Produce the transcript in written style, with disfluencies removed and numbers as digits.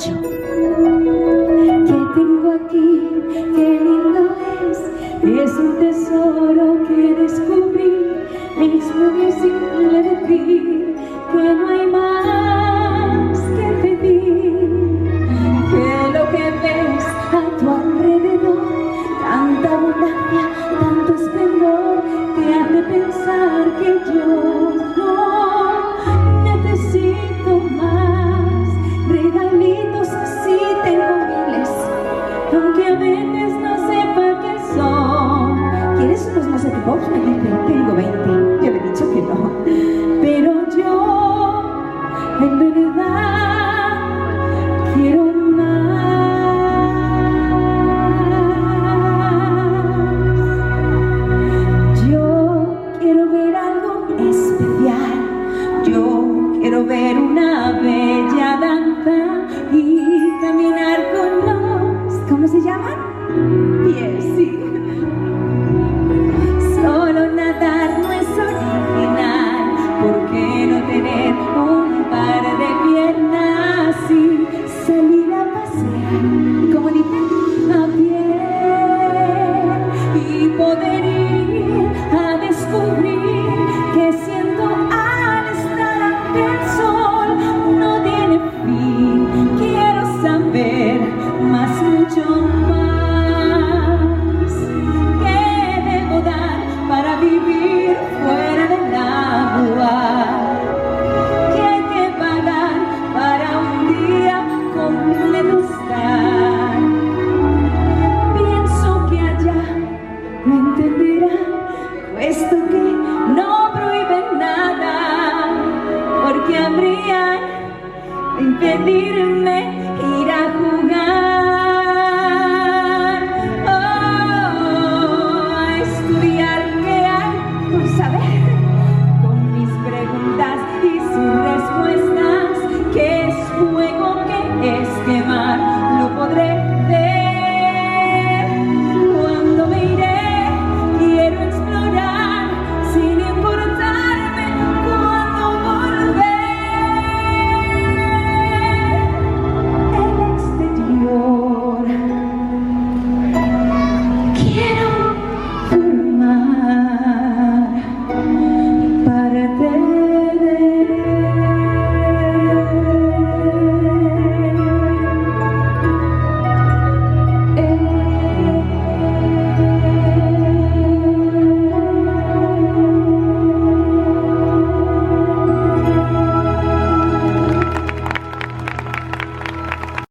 dicho. ¿Qué tengo aquí? Qué lindo es un tesoro que descubrí. Es muy simple decir que no hay más que pedir, que lo que ves a tu alrededor, tanta abundancia, tanto esplendor, te hace pensar que yo no necesito más regalitos. Sí tengo miles, aunque a veces no sepa qué son. ¿Quieres unos más equipops? Me dice, tengo 20. Yo le he dicho que no. Pero yo, en verdad, quiero más. Yo quiero ver algo especial. Yo quiero ver una bella danza y caminar con los... ¿Cómo se llaman? Pies, sí. Solo nadar no es original. ¿Por qué no tener un par de piernas y salir a pasear, como dicen, a pie, y poder ir a descubrir que siendo al estar ante el sol no tiene fin? Quiero saber más, mucho más. ¿Qué debo dar para vivir fuera del agua? ¿Qué hay que pagar para un día completo estar? Pienso que allá lo entenderán, puesto que no prohíben nada, porque habrían de impedirme ir a jugar. Oh, a estudiar qué hay por saber, con mis preguntas y sus respuestas. ¿Qué es fuego? ¿Qué es quemar?